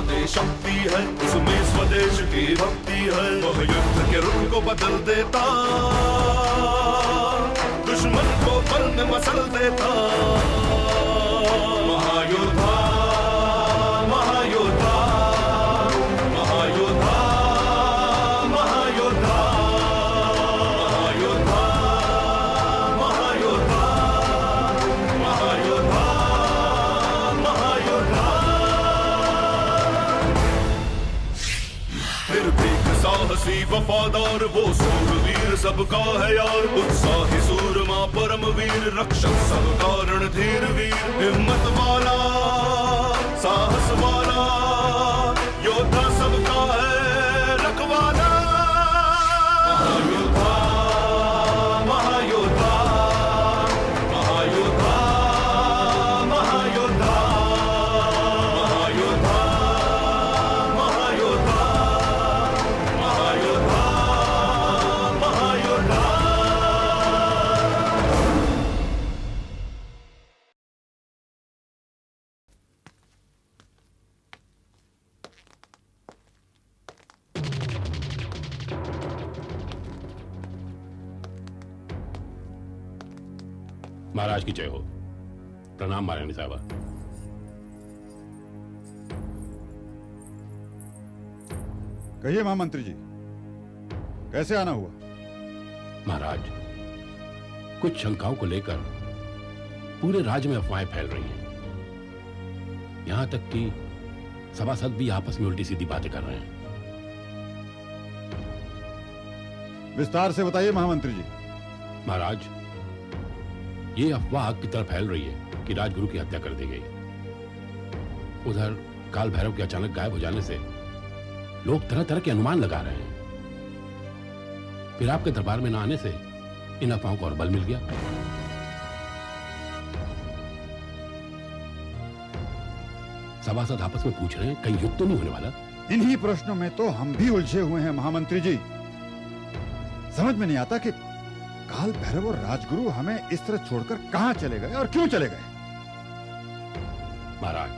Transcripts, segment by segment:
दे शक्ति है, उसमें स्वदेश की भक्ति है। वह युद्ध के रुख को बदल देता, दुश्मन को पल में मसल देता। महायोद्धा, महायोद्धा, महायोद्धा, महायोद्धा, महायोद्धा, महायोद्धा, महायोद्धा, महायोद्धा। निर्भीक साहसी वफादार वो सूरवीर सबका है यार। उत्साही सूरमा परम वीर, रक्षक सब कारण धीर वीर। हिम्मत वाला, साहस वाला, योद्धा सबका है रखवाला। महायोद्धा, महायोद्धा, महायोद्धा, महायोद्धा, महायोद्धा, महायोद्धा, महायोद्धा, महायोद्धा। महाराज की जय हो। प्रणाम महारानी साहबा। कहिए महामंत्री जी, कैसे आना हुआ? महाराज, कुछ शंकाओं को लेकर पूरे राज्य में अफवाहें फैल रही हैं। यहां तक कि सभासद भी आपस में उल्टी सीधी बातें कर रहे हैं। विस्तार से बताइए महामंत्री जी। महाराज, ये अफवाह आग की तरह फैल रही है कि राजगुरु की हत्या कर दी गई। उधर काल भैरव के अचानक गायब हो जाने से लोग तरह तरह के अनुमान लगा रहे हैं। फिर आपके दरबार में न आने से इन अफवाहों को और बल मिल गया। सभासद आपस में पूछ रहे हैं कहीं युद्ध तो नहीं होने वाला। इन्हीं प्रश्नों में तो हम भी उलझे हुए हैं महामंत्री जी। समझ में नहीं आता कि काल भैरव और राजगुरु हमें इस तरह छोड़कर कहां चले गए और क्यों चले गए। महाराज,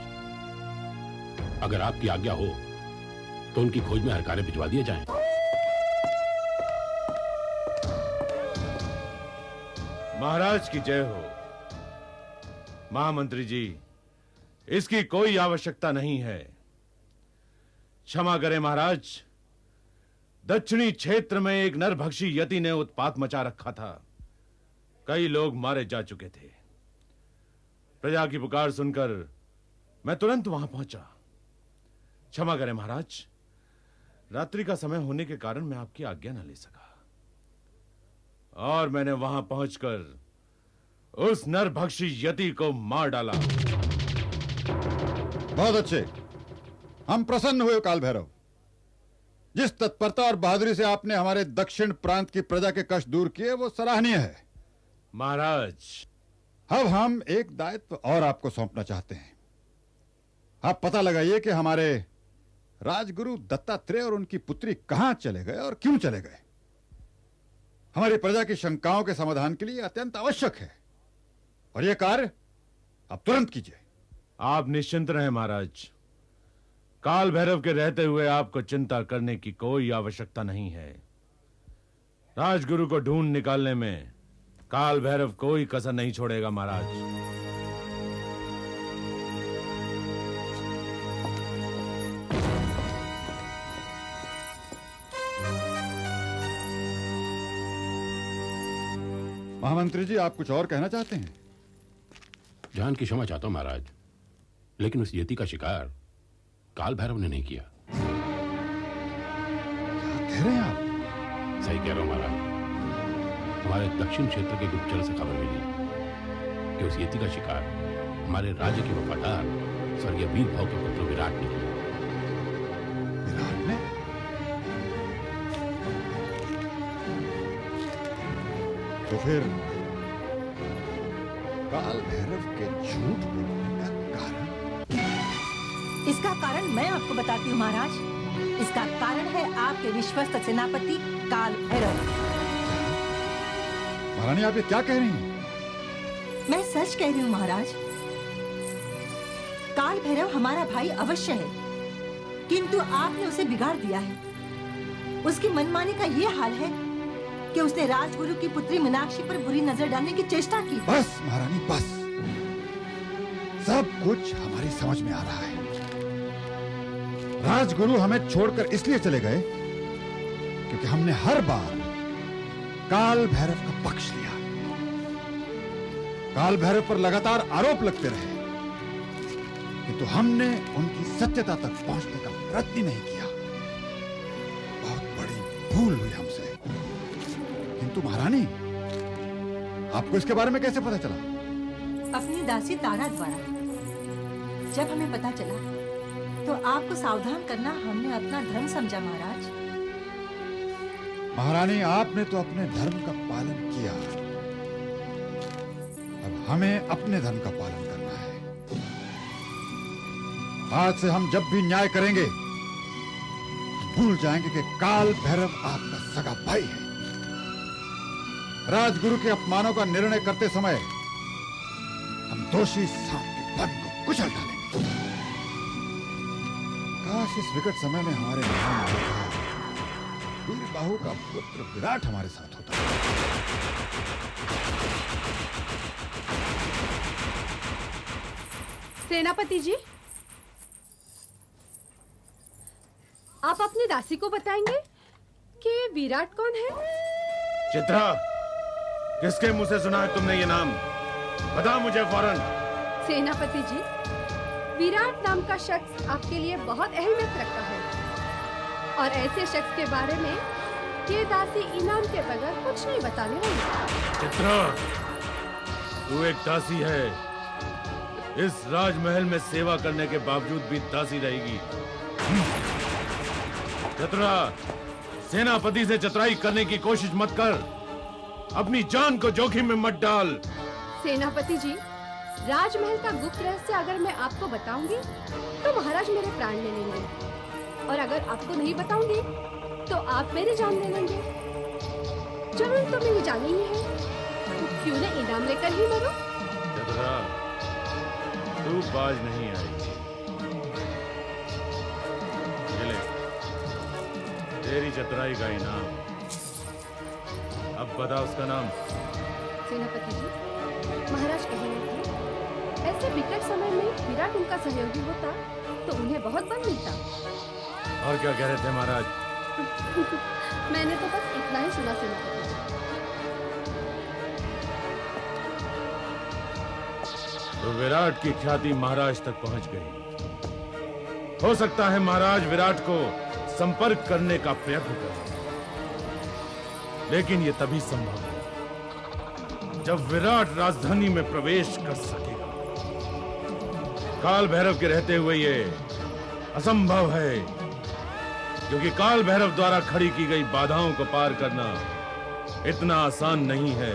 अगर आपकी आज्ञा हो तो उनकी खोज में हर कार्य भिजवा दिए जाएं। महाराज की जय हो। महामंत्री जी, इसकी कोई आवश्यकता नहीं है। क्षमा करें महाराज, दक्षिणी क्षेत्र में एक नरभक्षी यति ने उत्पात मचा रखा था। कई लोग मारे जा चुके थे। प्रजा की पुकार सुनकर मैं तुरंत वहां पहुंचा। क्षमा करें महाराज, रात्रि का समय होने के कारण मैं आपकी आज्ञा न ले सका। और मैंने वहां पहुंचकर उस नरभक्षी यति को मार डाला। बहुत अच्छे, हम प्रसन्न हुए काल भैरव। जिस तत्परता और बहादुरी से आपने हमारे दक्षिण प्रांत की प्रजा के कष्ट दूर किए वो सराहनीय है। महाराज, अब हम एक दायित्व और आपको सौंपना चाहते हैं। आप पता लगाइए कि हमारे राजगुरु दत्तात्रेय और उनकी पुत्री कहां चले गए और क्यों चले गए। हमारी प्रजा की शंकाओं के समाधान के लिए अत्यंत आवश्यक है और यह कार्य आप तुरंत कीजिए। आप निश्चिंत रहें महाराज। काल भैरव के रहते हुए आपको चिंता करने की कोई आवश्यकता नहीं है। राजगुरु को ढूंढ निकालने में काल भैरव कोई कसर नहीं छोड़ेगा महाराज। महामंत्री जी, आप कुछ और कहना चाहते हैं? जान की क्षमा चाहता हूं महाराज, लेकिन उस यति का शिकार काल भैरव ने नहीं किया। क्या कह रहे हैं आप? सही कह रहा हूं महाराज। हमारे दक्षिण क्षेत्र के गुप्तचर से खबर मिली कि उस यति का शिकार हमारे राज्य के वफादार स्वर्गीय वीर भाव के पुत्र विराट ने किया। विराट ने? तो फिर काल भैरव के झूठ बोलने का कारण? इसका कारण मैं आपको बताती हूँ महाराज। इसका कारण है आपके विश्वस्त सेनापति काल भैरव। महारानी, आप ये क्या कह रही हैं? मैं सच कह रही हूँ महाराज। काल भैरव हमारा भाई अवश्य है, किंतु आपने उसे बिगाड़ दिया है। उसकी मनमानी का ये हाल है कि उसने राजगुरु की पुत्री मीनाक्षी पर बुरी नजर डालने की चेष्टा की। बस महारानी बस, सब कुछ हमारी समझ में आ रहा है। राजगुरु हमें छोड़कर इसलिए चले गए क्योंकि हमने हर बार काल भैरव का पक्ष लिया। काल भैरव पर लगातार आरोप लगते रहे, किंतु हमने उनकी सत्यता तक पहुंचने का प्रयत्न नहीं किया। बहुत बड़ी भूल हुई हमसे। किंतु महारानी, आपको इसके बारे में कैसे पता चला? अपनी दासी तारा द्वारा। जब हमें पता चला तो आपको सावधान करना हमने अपना धर्म समझा महाराज। महारानी, आपने तो अपने धर्म का पालन किया, अब हमें अपने धर्म का पालन करना है। आज से हम जब भी न्याय करेंगे भूल जाएंगे कि काल भैरव आपका सगा भाई है। राजगुरु के अपमानों का निर्णय करते समय हम दोषी सांप के फन को कुचल डालेंगे। काश इस विकट समय में हमारे वीर बाहु का पुत्र विराट हमारे साथ होता। सेनापति जी, आप अपनी दासी को बताएंगे कि विराट कौन है? चित्रा, किसके मुंह से सुना है तुमने ये नाम? बता मुझे फौरन। सेनापति जी, विराट नाम का शख्स आपके लिए बहुत अहमियत रखता है और ऐसे शख्स के बारे में ये दासी इनाम के बगैर कुछ नहीं बताने वाली। चित्रा, तू एक दासी है। इस राजमहल में सेवा करने के बावजूद भी दासी रहेगी। चित्रा, सेनापति से चतुराई करने की कोशिश मत कर। अपनी जान को जोखिम में मत डाल। सेनापति जी, राजमहल का गुप्त रहस्य अगर मैं आपको बताऊंगी तो महाराज मेरे प्राण ले लेंगे, और अगर आपको नहीं बताऊंगी तो आप मेरी जान ले लेंगे। जरूर तो मेरी जान ही है, क्यों न इनाम लेकर ही मरो। चित्रा, तू बाज नहीं आई। ये ले, तेरी चतुराई का इनाम। अब बता उसका नाम। सेनापति जी, महाराज कह रहे थे ऐसे विकट समय में विराट उनका सहयोगी होता तो उन्हें बहुत बल मिलता। और क्या कह रहे थे महाराज? मैंने तो बस इतना ही सुना सेनापति जी। तो विराट की ख्याति महाराज तक पहुंच गई। हो सकता है महाराज विराट को संपर्क करने का प्रयत्न करें, लेकिन यह तभी संभव है जब विराट राजधानी में प्रवेश कर सकेगा। काल भैरव के रहते हुए ये असंभव है, क्योंकि काल भैरव द्वारा खड़ी की गई बाधाओं को पार करना इतना आसान नहीं है।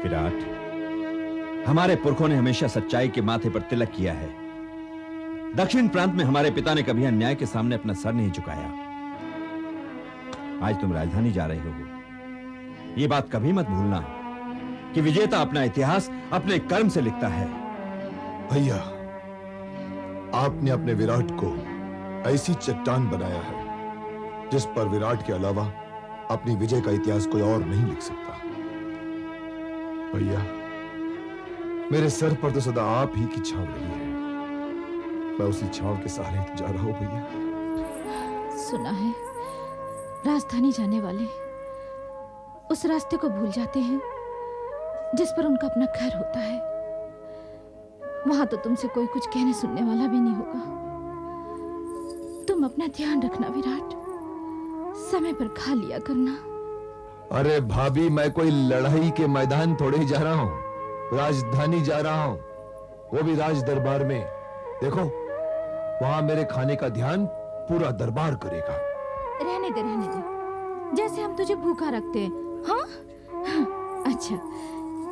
विराट, हमारे पुरखों ने हमेशा सच्चाई के माथे पर तिलक किया है। दक्षिण प्रांत में हमारे पिता ने कभी अन्याय के सामने अपना सर नहीं झुकाया। आज तुम राजधानी जा रहे हो, ये बात कभी मत भूलना कि विजेता अपना इतिहास अपने कर्म से लिखता है। भैया, आपने अपने विराट को ऐसी चट्टान बनाया है जिस पर विराट के अलावा अपनी विजय का इतिहास कोई और नहीं लिख सकता। भैया, मेरे सर पर तो सदा आप ही की छाव रही है। मैं उसी छाव के सहारे जा रहा हूं भैया। सुना है राजधानी जाने वाले उस रास्ते को भूल जाते हैं जिस पर उनका अपना घर होता है। वहां तो तुमसे कोई कुछ कहने सुनने वाला भी नहीं होगा। तुम अपना ध्यान रखना विराट, समय पर खा लिया करना। अरे भाभी, मैं कोई लड़ाई के मैदान थोड़े ही जा रहा हूं, राजधानी जा रहा हूं, वो भी राज दरबार में। देखो, वहां मेरे खाने का ध्यान पूरा दरबार करेगा। रहने दे, रहने दे। जैसे हम तुझे भूखा रखते हैं। हाँ? अच्छा,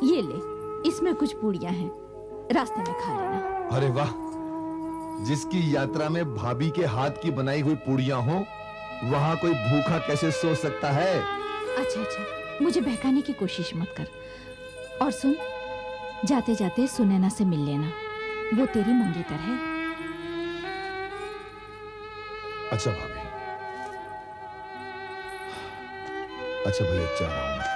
ये ले, इसमें कुछ पूड़ियां हैं, रास्ते में खा लेना। अरे वाह, जिसकी यात्रा में भाभी के हाथ की बनाई हुई पूड़ियां हो, वहां कोई भूखा कैसे सो सकता है? अच्छा अच्छा, मुझे बहकाने की कोशिश मत कर। और सुन, जाते जाते सुनैना से मिल लेना, वो तेरी मंगेतर है। अच्छा भाभी, अच्छा भैया, जा रहा हूं मैं।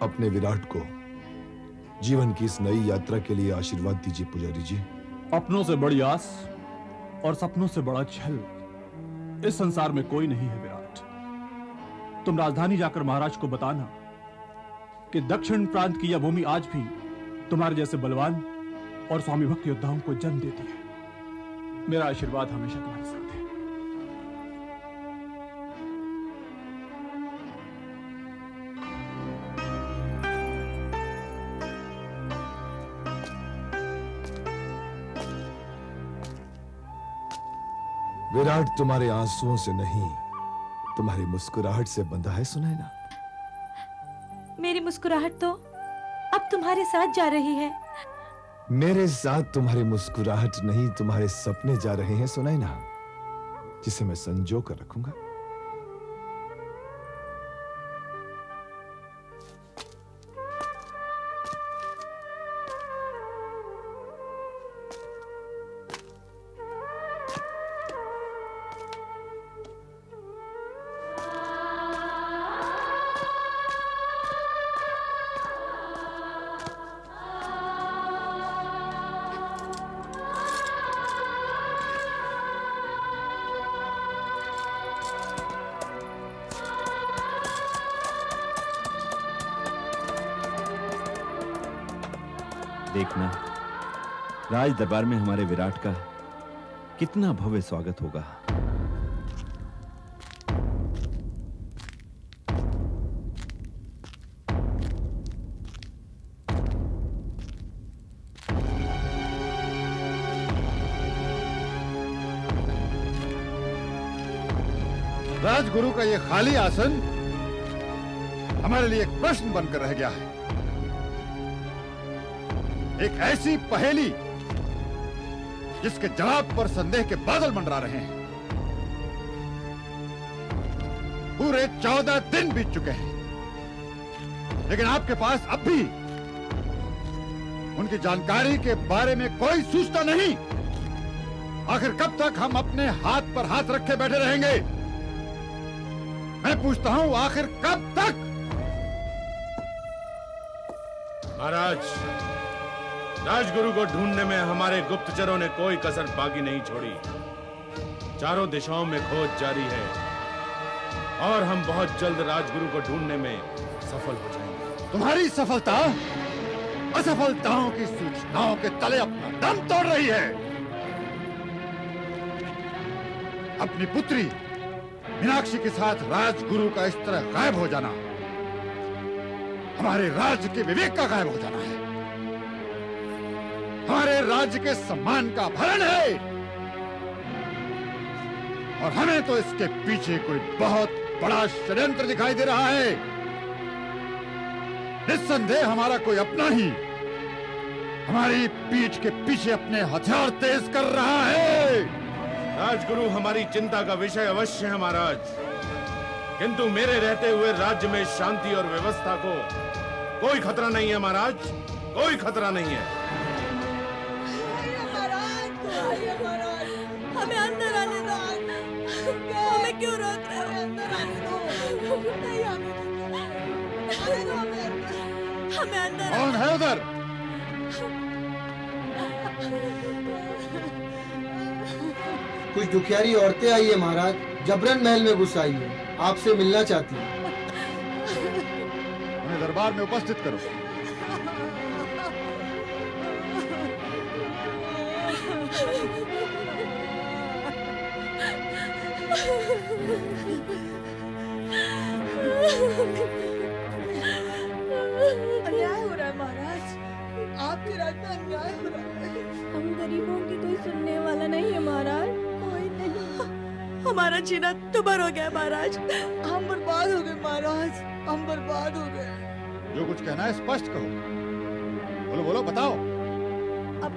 अपने विराट को जीवन की इस नई यात्रा के लिए आशीर्वाद दीजिए पुजारी जी। अपनों से बड़ी आस और सपनों से बड़ा छल इस संसार में कोई नहीं है विराट। तुम राजधानी जाकर महाराज को बताना कि दक्षिण प्रांत की यह भूमि आज भी तुम्हारे जैसे बलवान और स्वामी भक्त योद्धाओं को जन्म देती है। मेरा आशीर्वाद हमेशा तुम्हारे साथ है। विराट तुम्हारे आंसुओं से नहीं, तुम्हारी मुस्कुराहट से बंधा है सुनैना। मेरी मुस्कुराहट तो अब तुम्हारे साथ जा रही है। मेरे साथ तुम्हारी मुस्कुराहट नहीं, तुम्हारे सपने जा रहे हैं सुनैना, जिसे मैं संजो कर रखूंगा। देखना, राज दरबार में हमारे विराट का कितना भव्य स्वागत होगा। राजगुरु का ये खाली आसन हमारे लिए एक प्रश्न बनकर रह गया है, एक ऐसी पहेली जिसके जवाब पर संदेह के बादल मंडरा रहे हैं। पूरे 14 दिन बीत चुके हैं, लेकिन आपके पास अब भी उनकी जानकारी के बारे में कोई सूचना नहीं। आखिर कब तक हम अपने हाथ पर हाथ रखे बैठे रहेंगे? मैं पूछता हूं, आखिर कब तक? महाराज, राजगुरु को ढूंढने में हमारे गुप्तचरों ने कोई कसर बाकी नहीं छोड़ी। चारों दिशाओं में खोज जारी है और हम बहुत जल्द राजगुरु को ढूंढने में सफल हो जाएंगे। तुम्हारी सफलता असफलताओं की सूचनाओं के तले अपना दम तोड़ रही है। अपनी पुत्री मीनाक्षी के साथ राजगुरु का इस तरह गायब हो जाना हमारे राज्य के विवेक का गायब हो जाना है, हमारे राज्य के सम्मान का अपहरण है। और हमें तो इसके पीछे कोई बहुत बड़ा षड्यंत्र दिखाई दे रहा है। निस्संदेह हमारा कोई अपना ही हमारी पीठ के पीछे अपने हथियार तेज कर रहा है। राजगुरु हमारी चिंता का विषय अवश्य है महाराज, किंतु मेरे रहते हुए राज्य में शांति और व्यवस्था को कोई खतरा नहीं है महाराज, कोई खतरा नहीं है। हमें अंदर आने दो, हमें क्यों रोक रहे हो? अंदर आने दो, नहीं आने दो, हमें अंदर। कौन है उधर? कुछ दुखियारी औरतें आई है महाराज, जबरन महल में घुस आई है, आपसे मिलना चाहती है। उन्हें दरबार में उपस्थित करो। अन्याय हो रहा है महाराज, आपके राज में अन्याय हो रहा है। हम गरीबों की कोई सुनने वाला नहीं है महाराज, कोई नहीं। हमारा जीना दुभर हो गया महाराज, हम बर्बाद हो गए महाराज, हम बर्बाद हो गए। जो कुछ कहना है स्पष्ट कहो, बोलो बोलो बताओ। अब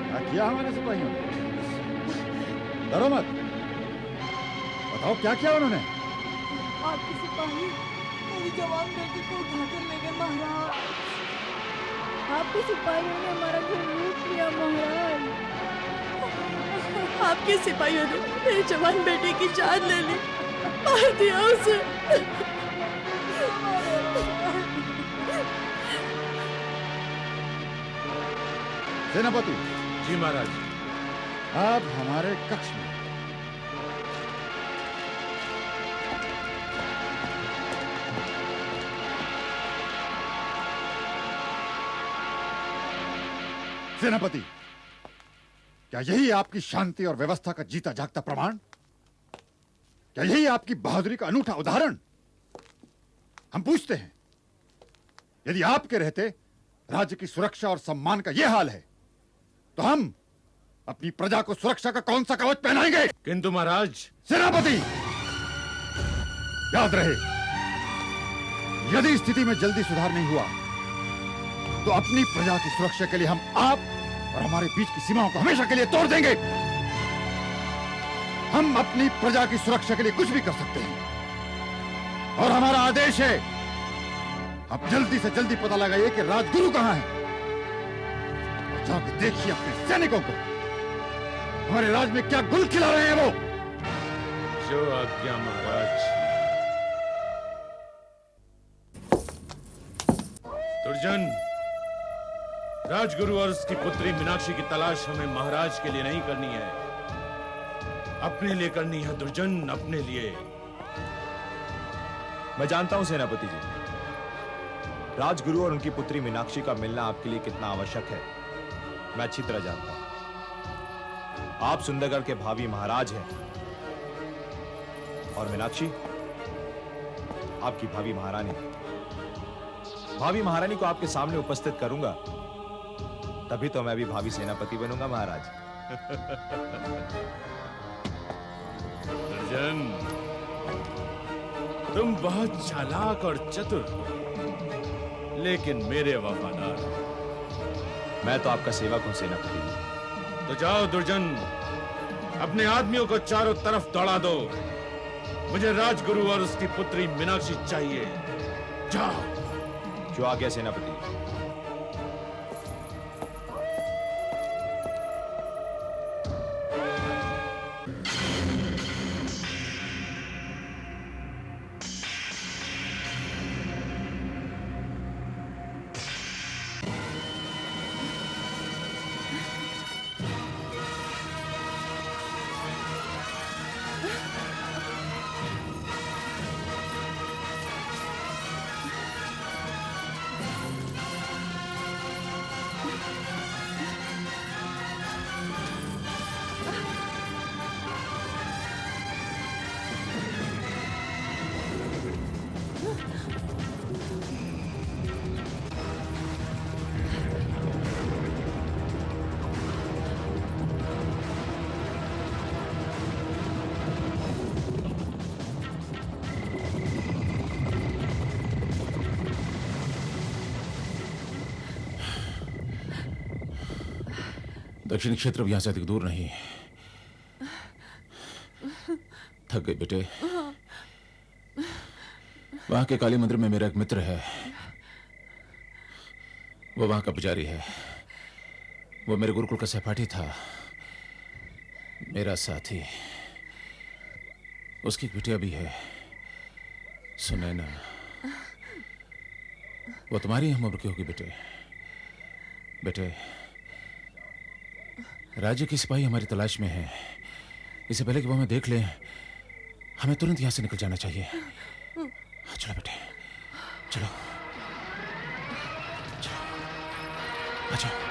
क्या किया हमारे सिपाहियों ने? डरो मत, बताओ क्या किया उन्होंने? आपके सिपाही मेरी जवान बेटी को उठाकर ले गए महाराज। आपके सिपाहियों ने हमारा घर लूट लिया महाराज। आपके सिपाहियों ने मेरी जवान बेटी की जान ले ली, मार दिया उसे। सेनापति जी महाराज। आप हमारे कक्ष में। सेनापति, क्या यही आपकी शांति और व्यवस्था का जीता जागता प्रमाण? क्या यही आपकी बहादुरी का अनूठा उदाहरण? हम पूछते हैं, यदि आपके रहते राज्य की सुरक्षा और सम्मान का यह हाल है, तो हम अपनी प्रजा को सुरक्षा का कौन सा कवच पहनाएंगे? किंतु महाराज। सेनापति, याद रहे, यदि स्थिति में जल्दी सुधार नहीं हुआ तो अपनी प्रजा की सुरक्षा के लिए हम आप और हमारे बीच की सीमाओं को हमेशा के लिए तोड़ देंगे। हम अपनी प्रजा की सुरक्षा के लिए कुछ भी कर सकते हैं और हमारा आदेश है, आप जल्दी से जल्दी पता लगाइए कि राजगुरु कहां है। जाके देखिए अपने सैनिकों को, हमारे राज में क्या गुल खिला रहे हैं वो। जो आज्ञा महाराज। दुर्जन, राजगुरु और उसकी पुत्री मीनाक्षी की तलाश हमें महाराज के लिए नहीं करनी है, अपने लिए करनी है दुर्जन, अपने लिए। मैं जानता हूं सेनापति जी, राजगुरु और उनकी पुत्री मीनाक्षी का मिलना आपके लिए कितना आवश्यक है मैं अच्छी तरह जानता हूं। आप सुंदरगढ़ के भावी महाराज हैं और मीनाक्षी आपकी भावी महारानी। भावी महारानी को आपके सामने उपस्थित करूंगा, तभी तो मैं भी भावी सेनापति बनूंगा महाराज। दुर्जन, तुम बहुत चालाक और चतुर, लेकिन मेरे वफादार। मैं तो आपका सेवक हूं सेनापति जी। तो जाओ दुर्जन, अपने आदमियों को चारों तरफ दौड़ा दो। मुझे राजगुरु और उसकी पुत्री मीनाक्षी चाहिए। जाओ। जो आ गया सेनापति। दक्षिणी क्षेत्र यहां से अधिक दूर नहीं। थक गए बेटे। वहां के काली मंदिर में मेरा एक मित्र है, वो वहां का पुजारी है। वो मेरे गुरुकुल का सहपाठी था, मेरा साथी। उसकी एक बिटिया भी है, सुनैना। वो तुम्हारी हम उम्र की होगी बेटे। बेटे, राज्य की सिपाही हमारी तलाश में है। इससे पहले कि वो हमें देख ले, हमें तुरंत यहां से निकल जाना चाहिए। चलो बेटे, चलो, चलो, आ जाओ।